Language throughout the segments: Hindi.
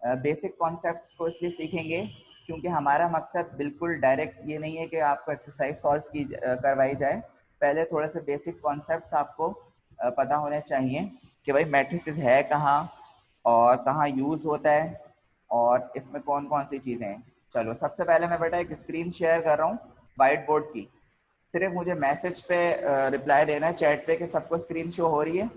बेसिक कॉन्सेप्ट्स को इसलिए सीखेंगे क्योंकि हमारा मकसद बिल्कुल डायरेक्ट ये नहीं है कि आपको एक्सरसाइज सॉल्व की करवाई जाए। पहले थोड़े से बेसिक कॉन्सेप्ट्स आपको पता होने चाहिए कि भाई मैट्रिसेस है कहाँ और कहाँ यूज़ होता है और इसमें कौन कौन सी चीज़ें हैं। चलो सबसे पहले मैं बेटा एक स्क्रीन शेयर कर रहा हूँ वाइट बोर्ड की। सिर्फ मुझे मैसेज पे रिप्लाई देना है चैट पे कि सबको स्क्रीन शो हो रही है।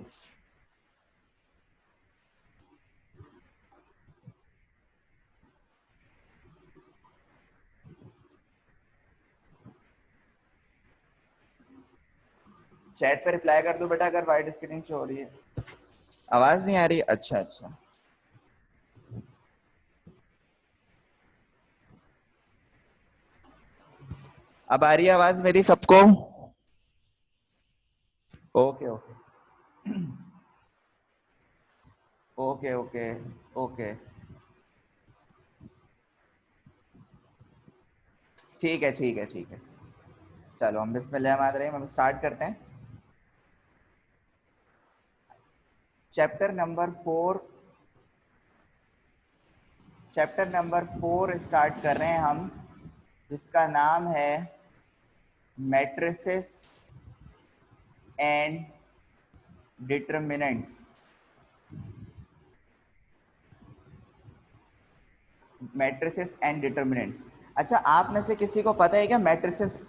चैट पे रिप्लाई कर दो बेटा अगर वाइट स्क्रीन शो हो रही है। आवाज नहीं आ रही? अच्छा अच्छा, अब आ रही है आवाज मेरी सबको? Okay okay okay okay okay, ठीक है ठीक है ठीक है। चलो हम बिस्मिल्लाह रहमान रहीम हम स्टार्ट करते हैं। Chapter number 4, chapter number 4 start कर रहे हैं हम, जिसका नाम है matrices and determinants. Matrices and determinant. अच्छा, आप में से किसी को पता है क्या मैट्रिसेस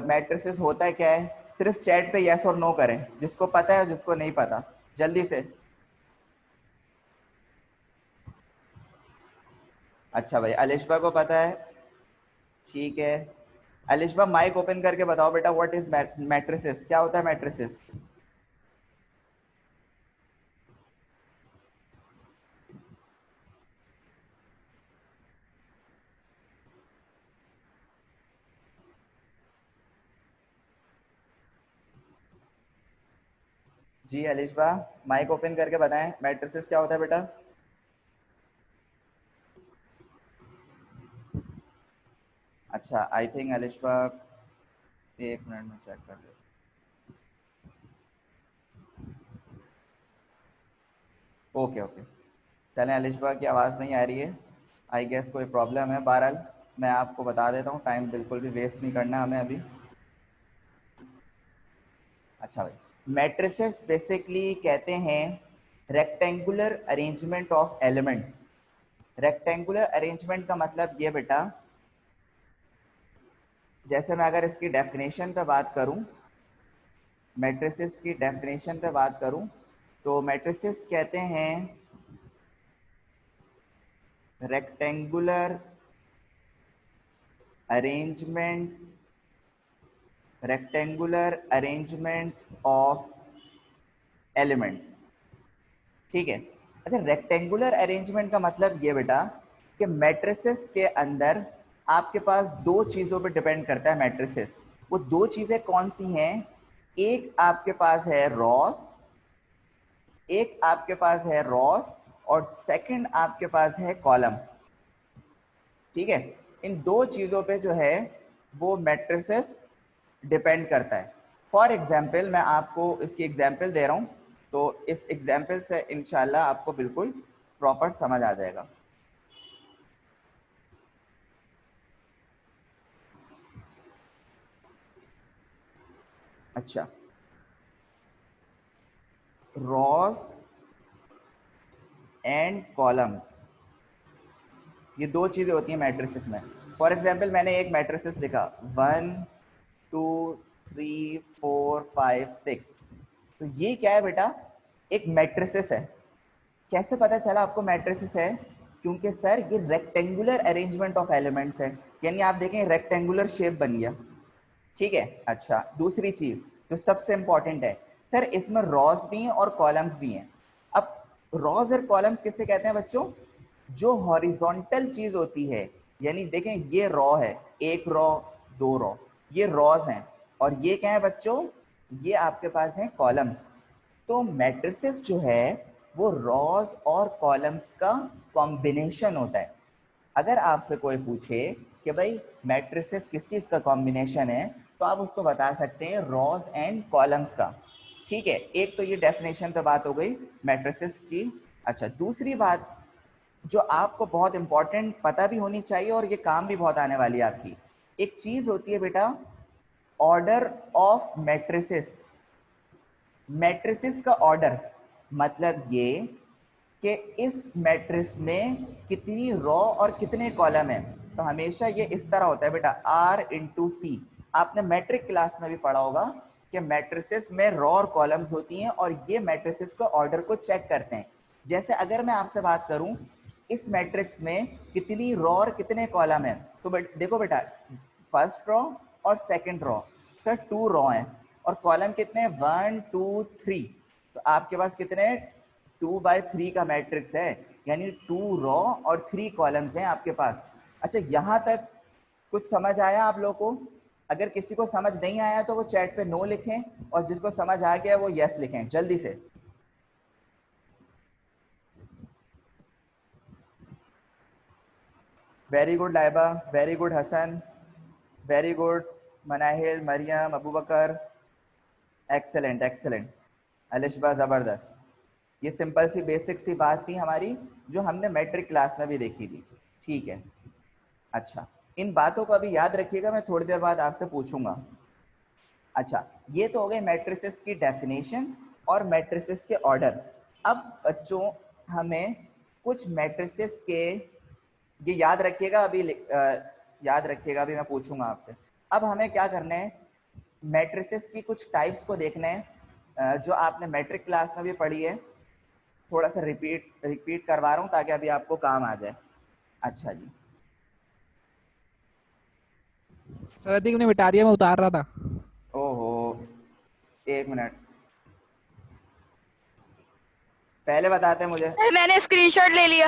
मैट्रिसेस होता है क्या है? सिर्फ चैट पे यस और नो करें जिसको पता है और जिसको नहीं पता, जल्दी से। अच्छा भाई, अलिशबा को पता है, ठीक है। अलिशबा माइक ओपन करके बताओ बेटा, व्हाट इज मैट्रिसेस, क्या होता है मैट्रिसेस? जी अलिशबा, माइक ओपन करके बताएं मैट्रिसेस क्या होता है बेटा। अच्छा, आई थिंक अलिशबा, एक मिनट में चेक कर ले। ओके ओके, चलें, अलिशबा की आवाज़ नहीं आ रही है, आई गेस कोई प्रॉब्लम है। बहरहाल मैं आपको बता देता हूँ, टाइम बिल्कुल भी वेस्ट नहीं करना हमें अभी। अच्छा भाई, मैट्रिसेस बेसिकली कहते हैं rectangular arrangement of elements. Rectangular arrangement का मतलब ये बेटा, जैसे मैं अगर इसकी डेफिनेशन पे बात करूं, मैट्रिसेस की डेफिनेशन पे बात करूं, तो मैट्रिसेस कहते हैं rectangular arrangement, rectangular arrangement of elements, ठीक है। अच्छा, रेक्टेंगुलर अरेंजमेंट का मतलब ये बेटा कि मैट्रिसेस के अंदर आपके पास दो चीजों पे डिपेंड करता है मैट्रिसेस। वो दो चीजें कौन सी हैं? एक आपके पास है रॉस, एक आपके पास है रॉस और सेकंड आपके पास है कॉलम, ठीक है। इन दो चीजों पे जो है वो मैट्रिसेस डिपेंड करता है। फॉर एग्जाम्पल मैं आपको इसकी एग्जाम्पल दे रहा हूं, तो इस एग्जाम्पल से इंशाल्लाह आपको बिल्कुल प्रॉपर समझ आ जाएगा। अच्छा, रॉस एंड कॉलम्स, ये दो चीजें होती हैं मैट्रिसेस में। फॉर एग्जाम्पल मैंने एक मैट्रिसेस लिखा 1 2 3 4 5 6, तो ये क्या है बेटा? एक मैट्रिसेस है। कैसे पता चला आपको मैट्रिसेस है? क्योंकि सर ये रेक्टेंगुलर अरेंजमेंट ऑफ एलिमेंट्स है, यानी आप देखें रेक्टेंगुलर शेप बन गया, ठीक है। अच्छा, दूसरी चीज जो सबसे इंपॉर्टेंट है, सर इसमें रॉस भी हैं और कॉलम्स भी हैं। अब रॉस और कॉलम्स किससे कहते हैं बच्चों? जो हॉरिजॉन्टल चीज होती है, यानी देखें ये रॉ है, एक रॉ, दो रॉ, ये रॉस हैं, और ये क्या है बच्चों? ये आपके पास हैं कॉलम्स। तो मैट्रिसेस जो है वो रॉस और कॉलम्स का कॉम्बिनेशन होता है। अगर आपसे कोई पूछे कि भाई मैट्रिसेस किस चीज का कॉम्बिनेशन है, तो आप उसको बता सकते हैं रॉस एंड कॉलम्स का, ठीक है। एक तो ये डेफिनेशन पे बात हो गई मैट्रिसेस की। अच्छा, दूसरी बात जो आपको बहुत इंपॉर्टेंट पता भी होनी चाहिए और ये काम भी बहुत आने वाली है आपकी। एक चीज होती है बेटा ऑर्डर ऑफ मैट्रिसेस। मैट्रिसेस का ऑर्डर मतलब ये कि इस मैट्रिक्स में कितनी रो और कितने कॉलम है। तो हमेशा ये इस तरह होता है बेटा R इंटू सी। आपने मैट्रिक क्लास में भी पढ़ा होगा कि मैट्रिसेस में रो और कॉलम्स होती हैं और ये मैट्रिसेस का ऑर्डर को चेक करते हैं। जैसे अगर मैं आपसे बात करूं इस मैट्रिक्स में कितनी रो और कितने कॉलम है, तो देखो बेटा फर्स्ट रो और सेकंड रो, सर 2 रो हैं और कॉलम कितने 1 2 3। तो आपके पास कितने 2/3 का मैट्रिक्स है, यानी 2 रो और 3 कॉलम्स हैं आपके पास। अच्छा यहां तक कुछ समझ आया आप लोगों को? अगर किसी को समझ नहीं आया तो वो चैट पे नो लिखें और जिसको समझ आ गया वो यस लिखें जल्दी से। Very good Laiba, very good Hasan, very good Manahil, Mariam, Abu Bakar, excellent excellent. Alishba जबरदस्त। ये सिंपल सी बेसिक सी बात थी हमारी जो हमने मैट्रिक क्लास में भी देखी थी। ठीक है, अच्छा इन बातों को अभी याद रखिएगा, मैं थोड़ी देर बाद आपसे पूछूंगा। अच्छा ये तो हो गए मैट्रिसेस की डेफिनेशन और मैट्रिसेस के ऑर्डर। अब बच्चों हमें कुछ मैट्रिसेस के, ये याद रखिएगा अभी याद रखिएगा अभी मैं पूछूंगा आपसे। अब हमें क्या करना है, मैट्रिसेस की कुछ टाइप्स को देखना है जो आपने मैट्रिक क्लास में भी पढ़ी है। थोड़ा सा रिपीट करवा रहा हूँ ताकि अभी आपको काम आ जाए। अच्छा जी, सरदी ने मिटा दिया, मैं उतार रहा था। ओहो एक मिनट, पहले बताते हैं मुझे। सर मैंने स्क्रीनशॉट ले लिया।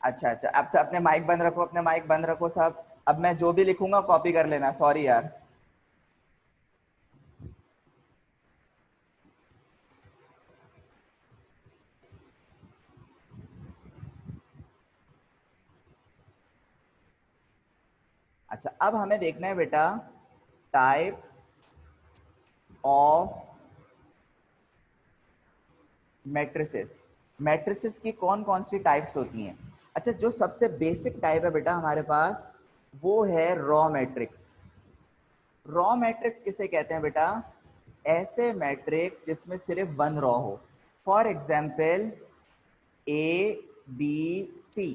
अच्छा अच्छा, अब से अपने माइक बंद रखो, अपने माइक बंद रखो सब। अब मैं जो भी लिखूंगा कॉपी कर लेना, सॉरी यार। अच्छा अब हमें देखना है बेटा टाइप्स ऑफ मैट्रिसेस। मैट्रिसेस की कौन कौन सी टाइप्स होती हैं? अच्छा जो सबसे बेसिक टाइप है बेटा हमारे पास वो है रॉ मैट्रिक्स। रॉ मैट्रिक्स किसे कहते हैं बेटा? ऐसे मैट्रिक्स जिसमें सिर्फ वन रॉ हो। For example A B C,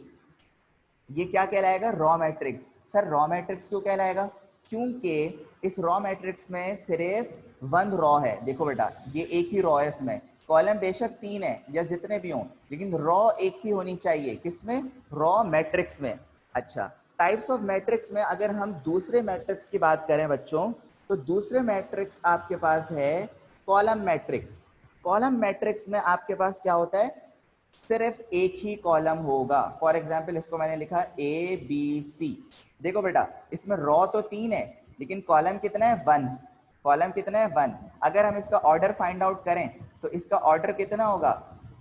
ये क्या कहलाएगा? Row matrix. Sir row matrix क्यों कहलाएगा? क्योंकि इस रॉ मैट्रिक्स में सिर्फ वन रॉ है। देखो बेटा ये एक ही रॉ है, इसमें कॉलम बेशक 3 है या जितने भी हों लेकिन रॉ एक ही होनी चाहिए। किसमें? रॉ मैट्रिक्स में। अच्छा टाइप्स ऑफ मैट्रिक्स में अगर हम दूसरे मैट्रिक्स की बात करें बच्चों, तो दूसरे मैट्रिक्स आपके पास है कॉलम मैट्रिक्स। कॉलम मैट्रिक्स में आपके पास क्या होता है? सिर्फ एक ही कॉलम होगा। फॉर एग्जाम्पल इसको मैंने लिखा ए बी सी। देखो बेटा इसमें रॉ तो 3 है लेकिन कॉलम कितना है? 1। कॉलम कितना है? 1। अगर हम इसका ऑर्डर फाइंड आउट करें तो इसका ऑर्डर कितना होगा?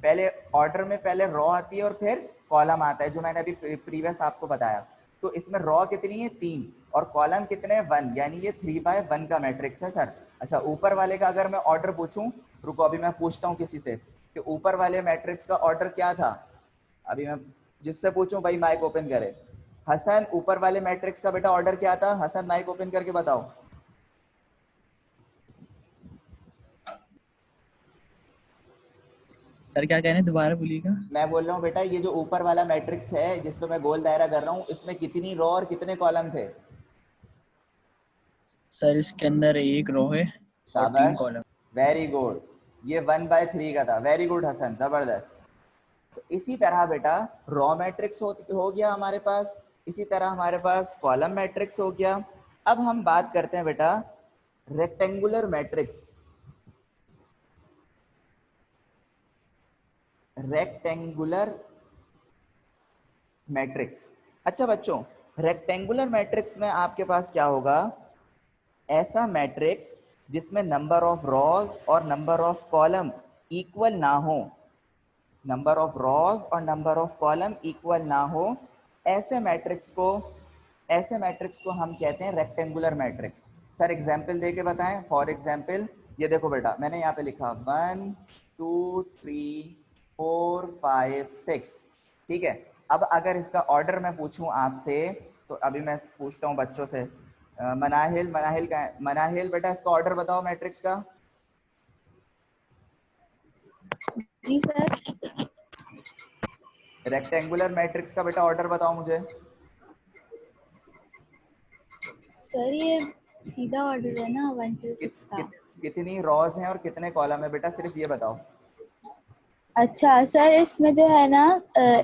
पहले ऑर्डर में पहले रॉ आती है और फिर कॉलम आता है, जो मैंने अभी प्रीवियस आपको बताया। तो इसमें रॉ कितनी है? 3 और कॉलम कितने? 1, यानी ये 3/1 का मैट्रिक्स है सर। अच्छा ऊपर वाले का अगर मैं ऑर्डर पूछूं, रुको अभी मैं पूछता हूँ किसी से कि ऊपर वाले मैट्रिक्स का ऑर्डर क्या था। अभी मैं जिससे पूछूं भाई माइक ओपन करे। हसन ऊपर वाले मैट्रिक्स का बेटा ऑर्डर क्या था? हसन माइक ओपन करके बताओ। सर क्या कह रहे हैं, दोबारा बोलिएगा। मैं बोल रहा हूँ बेटा ये जो ऊपर वाला मैट्रिक्स है जिसपे मैं गोल दायरा कर रहा हूँ, इसमें कितनी रो और कितने कॉलम थे? सर इसके अंदर एक रो है और 3 शाबाश, कॉलम। Very good. ये 1/3 का था। वेरी गुड हसन, जबरदस्त। तो इसी तरह बेटा रॉ मैट्रिक्स हो गया हमारे पास, इसी तरह हमारे पास कॉलम मैट्रिक्स हो गया। अब हम बात करते हैं बेटा रेक्टेंगुलर मैट्रिक्स। Rectangular matrix. अच्छा बच्चों रेक्टेंगुलर मैट्रिक्स में आपके पास क्या होगा? ऐसा मैट्रिक्स जिसमें नंबर ऑफ रॉज और नंबर ऑफ कॉलम इक्वल ना हो। नंबर ऑफ रॉज और नंबर ऑफ कॉलम इक्वल ना हो, ऐसे मैट्रिक्स को हम कहते हैं रेक्टेंगुलर मैट्रिक्स। सर एग्जांपल दे के बताएं। फॉर एग्जांपल ये देखो बेटा मैंने यहाँ पे लिखा 1 2 3 4 5 6, ठीक है। अब अगर इसका ऑर्डर मैं पूछूं आपसे, तो अभी मैं पूछता हूं बच्चों से, मनाहिल, मनाहिल का है, मनाहिल बेटा इसका ऑर्डर बताओ मैट्रिक्स का। जी सर। रेक्टेंगुलर मैट्रिक्स का बेटा ऑर्डर बताओ मुझे। सर ये सीधा ऑर्डर है ना 1 to 6 का। कितनी रॉज हैं और कितने कॉलम है बेटा, सिर्फ ये बताओ। अच्छा सर, इसमें जो है ना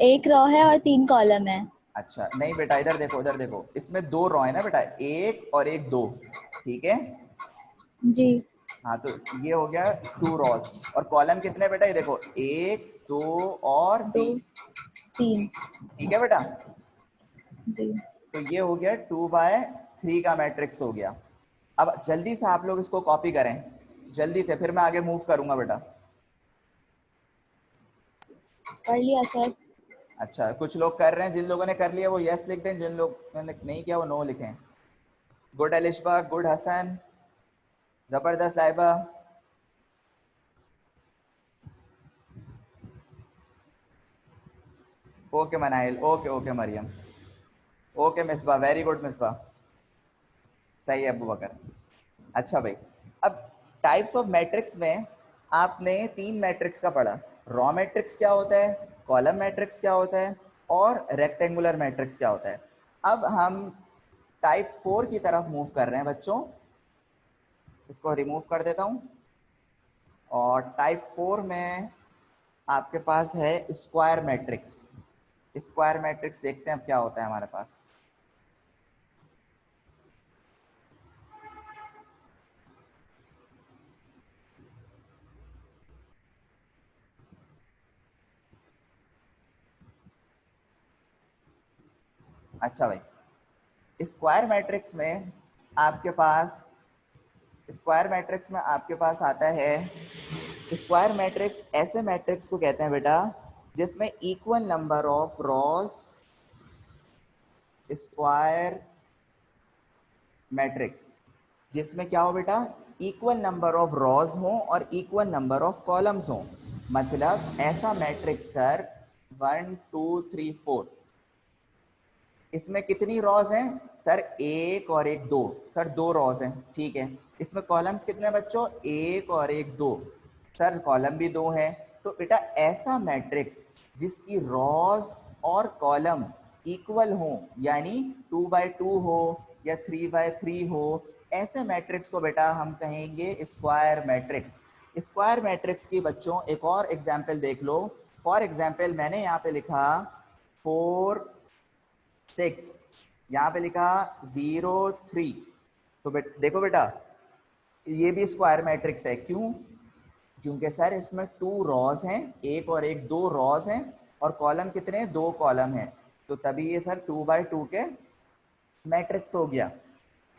एक रो है और 3 कॉलम है। अच्छा नहीं बेटा, इधर देखो, इधर देखो, इसमें 2 रो है ना बेटा, एक और एक दो, ठीक है। जी। हाँ तो ये हो गया 2 रॉज। और कॉलम कितने बेटा, ये देखो 1 2 और 2 3, 3। ठीक है बेटा। जी। तो ये हो गया 2/3 का मैट्रिक्स हो गया। अब जल्दी से आप लोग इसको कॉपी करें, जल्दी से, फिर मैं आगे मूव करूंगा बेटा। कर लिया सर। अच्छा कुछ लोग कर रहे हैं, जिन लोगों ने कर लिया वो यस लिख दें, जिन लोगों ने नहीं किया वो नो लिखें। गुड अलिशबा, गुड हसन, जबरदस्त Laiba. Okay Manahil, okay okay Mariam, okay Misbah, very good Misbah, सही है अबू बकर। अच्छा भाई, अब टाइप्स ऑफ मैट्रिक्स में आपने 3 मैट्रिक्स का पढ़ा। रॉ मैट्रिक्स क्या होता है, कॉलम मैट्रिक्स क्या होता है, और रेक्टेंगुलर मैट्रिक्स क्या होता है। अब हम टाइप 4 की तरफ मूव कर रहे हैं बच्चों, इसको रिमूव कर देता हूं। और टाइप 4 में आपके पास है स्क्वायर मैट्रिक्स। स्क्वायर मैट्रिक्स देखते हैं अब क्या होता है हमारे पास। अच्छा भाई, स्क्वायर मैट्रिक्स में आपके पास, स्क्वायर मैट्रिक्स में आपके पास आता है, स्क्वायर मैट्रिक्स ऐसे मैट्रिक्स को कहते हैं बेटा जिसमें equal number of rows, square matrix जिसमें क्या हो बेटा, इक्वल नंबर ऑफ रॉज हो और इक्वल नंबर ऑफ कॉलम्स हो। मतलब ऐसा मैट्रिक्स सर 1 2 3 4, इसमें कितनी रॉज हैं सर, एक और एक दो, सर 2 रॉज हैं, ठीक है। इसमें कॉलम्स कितने बच्चों, एक और एक दो, सर कॉलम भी 2 हैं। तो बेटा ऐसा मैट्रिक्स जिसकी रॉज और कॉलम इक्वल हो, यानी 2/2 हो या 3/3 हो, ऐसे मैट्रिक्स को बेटा हम कहेंगे स्क्वायर मैट्रिक्स। स्क्वायर मैट्रिक्स की बच्चों एक और एग्जाम्पल देख लो। फॉर एग्जाम्पल मैंने यहाँ पे लिखा 4 6, यहाँ पे लिखा 0 3, तो देखो बेटा ये भी स्क्वायर मैट्रिक्स है। क्यों, क्योंकि सर इसमें 2 रॉज हैं, एक और एक दो रॉज हैं, और कॉलम कितने, 2 कॉलम हैं, तो तभी ये सर 2/2 के मैट्रिक्स हो गया।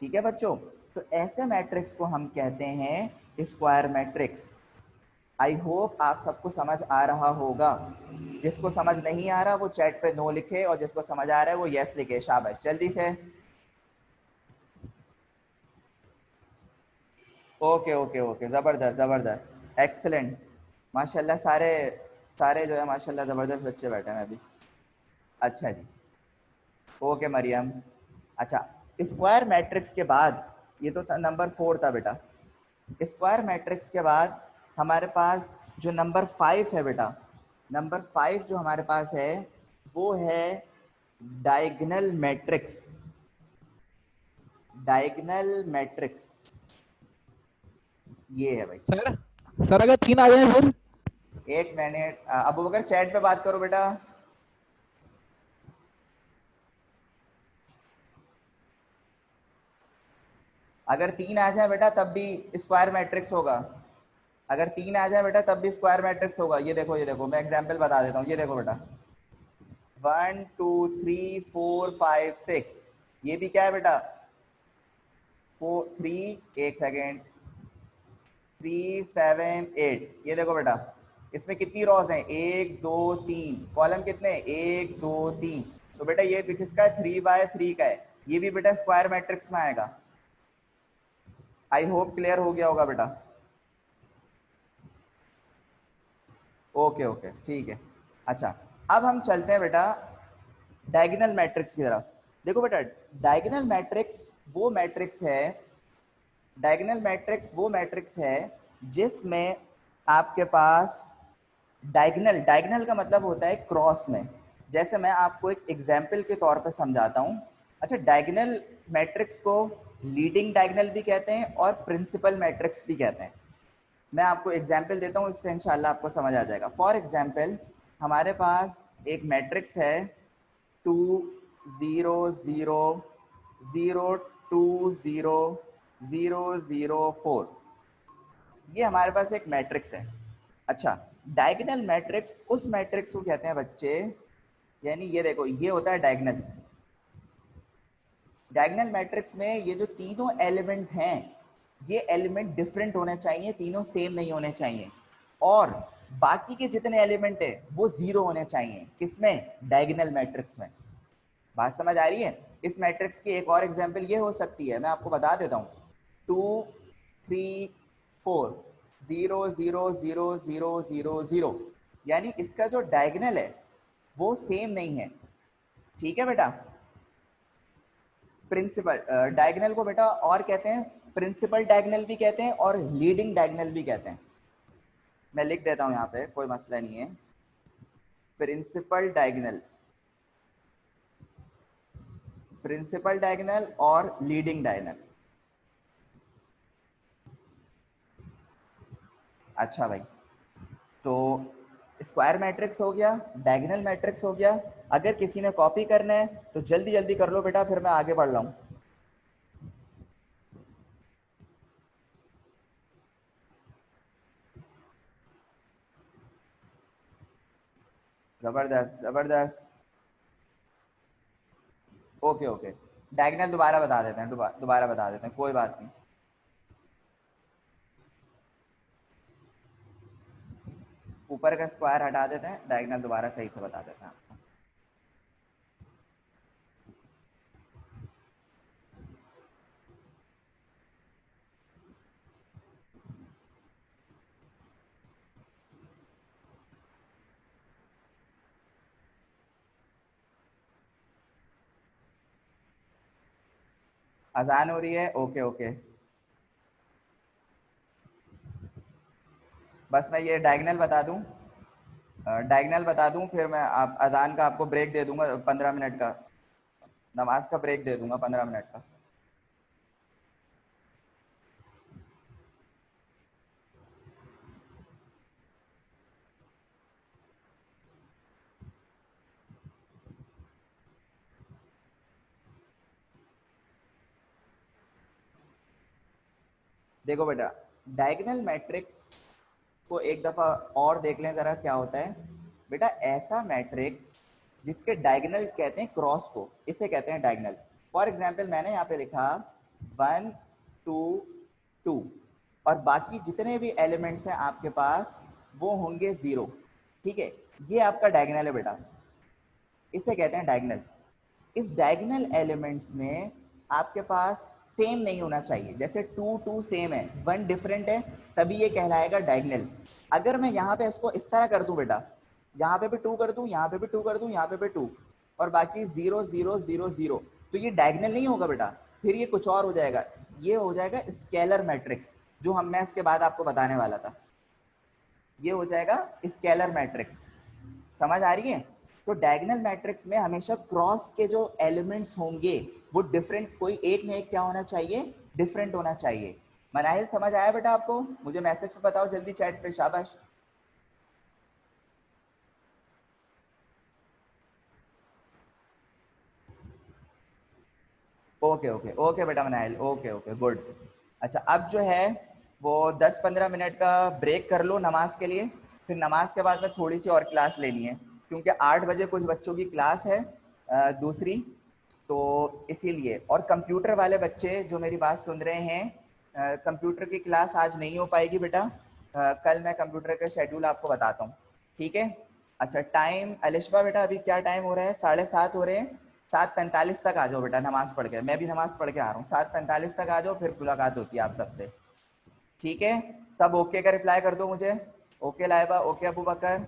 ठीक है बच्चों, तो ऐसे मैट्रिक्स को हम कहते हैं स्क्वायर मैट्रिक्स। आई होप आप सबको समझ आ रहा होगा। जिसको समझ नहीं आ रहा वो चैट पे नो लिखे, और जिसको समझ आ रहा है वो यस लिखे, शाबाश जल्दी से। ओके ओके ओके, जबरदस्त जबरदस्त, एक्सलेंट, माशाल्लाह, सारे सारे जो है माशाल्लाह जबरदस्त बच्चे बैठे हैं अभी। अच्छा जी, ओके मरियम। अच्छा, स्क्वायर मैट्रिक्स के बाद, ये तो नंबर 4 था बेटा, स्क्वायर मैट्रिक्स के बाद हमारे पास जो नंबर 5 है बेटा, नंबर 5 जो हमारे पास है वो है डायगोनल मैट्रिक्स। डायगोनल मैट्रिक्स ये है भाई। सर सर अगर 3 आ जाए फिर। एक मिनट, अबू बकर चैट पे बात करो बेटा। अगर 3 आ जाए बेटा तब भी स्क्वायर मैट्रिक्स होगा, अगर 3 आ जाए बेटा तब भी स्क्वायर मैट्रिक्स होगा। ये देखो, ये देखो, मैं एग्जांपल बता देता हूँ, ये देखो बेटा 1 2 3 4 5 6, ये भी क्या है बेटा 4 3, एक सेकेंड, 3 7 8, ये देखो बेटा इसमें कितनी रॉज हैं, 1 2 3, कॉलम कितने, 1 2 3, तो बेटा ये किसका है, 3/3 का है, ये भी बेटा स्क्वायर मैट्रिक्स में आएगा। आई होप क्लियर हो गया होगा बेटा। ओके ओके ठीक है। अच्छा अब हम चलते हैं बेटा डायगोनल मैट्रिक्स की तरफ। देखो बेटा, डायगोनल मैट्रिक्स वो मैट्रिक्स है, डायगोनल मैट्रिक्स वो मैट्रिक्स है जिसमें आपके पास डायगोनल, डायगोनल का मतलब होता है क्रॉस में। जैसे मैं आपको एक एग्जाम्पल के तौर पे समझाता हूँ। अच्छा, डायगोनल मैट्रिक्स को लीडिंग डायगोनल भी कहते हैं और प्रिंसिपल मैट्रिक्स भी कहते हैं। मैं आपको एग्जाम्पल देता हूँ, इससे इंशाल्लाह आपको समझ आ जाएगा। फॉर एग्जाम्पल, हमारे पास एक मैट्रिक्स है 2 0 0 0 2 0 0 0 4। ये हमारे पास एक मैट्रिक्स है। अच्छा, डायगोनल मैट्रिक्स उस मैट्रिक्स को कहते हैं बच्चे, यानी ये देखो, ये होता है डायगोनल। डायगोनल मैट्रिक्स में ये जो तीनों एलिमेंट हैं, ये एलिमेंट डिफरेंट होने चाहिए, तीनों सेम नहीं होने चाहिए, और बाकी के जितने एलिमेंट है वो जीरो होने चाहिए। किसमें? डायगोनल मैट्रिक्स में। बात समझ आ रही है? इस मैट्रिक्स की एक और एग्जांपल ये हो सकती है, मैं आपको बता देता हूँ। 2 3 4 0 0 0 0 0 0, यानी इसका जो डायगोनल है वो सेम नहीं है। ठीक है बेटा? प्रिंसिपल डायगोनल को बेटा और कहते हैं, प्रिंसिपल डायगोनल भी कहते हैं और लीडिंग डायगोनल भी कहते हैं। मैं लिख देता हूं यहाँ पे, कोई मसला नहीं है। प्रिंसिपल डायगोनल, प्रिंसिपल डायगोनल और लीडिंग डायगोनल। अच्छा भाई, तो स्क्वायर मैट्रिक्स हो गया, डायगोनल मैट्रिक्स हो गया। अगर किसी ने कॉपी करना है तो जल्दी जल्दी कर लो बेटा, फिर मैं आगे बढ़ रहा हूँ। जबरदस्त जबरदस्त। ओके ओके, डायगोनल दोबारा बता देते हैं, दोबारा बता देते हैं, कोई बात नहीं। ऊपर का स्क्वायर हटा देते हैं, डायगोनल दोबारा सही से बता देते हैं। अजान हो रही है? ओके ओके, बस मैं ये डायगोनल बता दूं, डायगोनल बता दूं, फिर मैं आप अजान का आपको ब्रेक दे दूंगा 15 मिनट का, नमाज का ब्रेक दे दूंगा 15 मिनट का। देखो बेटा, डायगोनल मैट्रिक्स को एक दफा और देख लें जरा, क्या होता है बेटा। ऐसा मैट्रिक्स जिसके डायगोनल कहते हैं क्रॉस को, इसे कहते हैं डायगोनल। फॉर एग्जांपल, मैंने यहाँ पे लिखा 1 2 2, और बाकी जितने भी एलिमेंट्स हैं आपके पास वो होंगे 0। ठीक है, ये आपका डायगोनल है बेटा, इसे कहते हैं डायगोनल। इस डायगोनल एलिमेंट्स में आपके पास सेम नहीं होना चाहिए। जैसे 2 2 सेम है, 1 डिफरेंट है, तभी ये कहलाएगा डायगोनल। अगर मैं यहाँ पे इसको इस तरह कर दूं बेटा, यहाँ पे भी 2 कर दूं, यहाँ पे भी 2 कर दूं, यहाँ पे भी 2, और बाकी 0 0 0 0, तो ये डायगोनल नहीं होगा बेटा, फिर ये कुछ और हो जाएगा। ये हो जाएगा स्केलर मैट्रिक्स, जो मैं इसके बाद आपको बताने वाला था। ये हो जाएगा स्केलर मैट्रिक्स। समझ आ रही है? तो डायगोनल मैट्रिक्स में हमेशा क्रॉस के जो एलिमेंट्स होंगे वो डिफरेंट, कोई एक में एक क्या होना चाहिए? डिफरेंट होना चाहिए। मनाहिल, समझ आया बेटा आपको? मुझे मैसेज पे बताओ जल्दी, चैट पे, शाबाश। ओके ओके ओके बेटा मनाहिल, ओके ओके गुड। अच्छा, अब जो है वो 10-15 मिनट का ब्रेक कर लो नमाज के लिए, फिर नमाज के बाद में थोड़ी सी और क्लास लेनी है, क्योंकि 8 बजे कुछ बच्चों की क्लास है दूसरी, तो इसीलिए। और कंप्यूटर वाले बच्चे जो मेरी बात सुन रहे हैं, कंप्यूटर की क्लास आज नहीं हो पाएगी बेटा, कल मैं कंप्यूटर का शेड्यूल आपको बताता हूँ। ठीक है? अच्छा, टाइम अलिशबा बेटा अभी क्या टाइम हो रहा है? 7:30 हो रहे हैं। 7:45 तक आ जाओ बेटा, नमाज पढ़ के, मैं भी नमाज पढ़ के आ रहा हूँ। 7:45 तक आ जाओ, फिर मुलाकात होती है आप सबसे। ठीक है? सब ओके का रिप्लाई कर दो मुझे। Okay Laiba, okay Abu Bakar,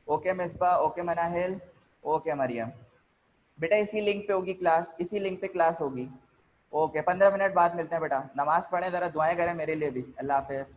okay Misbah, okay Manahil, okay Mariam. बेटा इसी लिंक पे होगी क्लास, इसी लिंक पे क्लास होगी। ओके 15 मिनट बाद मिलते हैं बेटा, नमाज पढ़ें, जरा दुआएं करें मेरे लिए भी। अल्लाह हाफिज।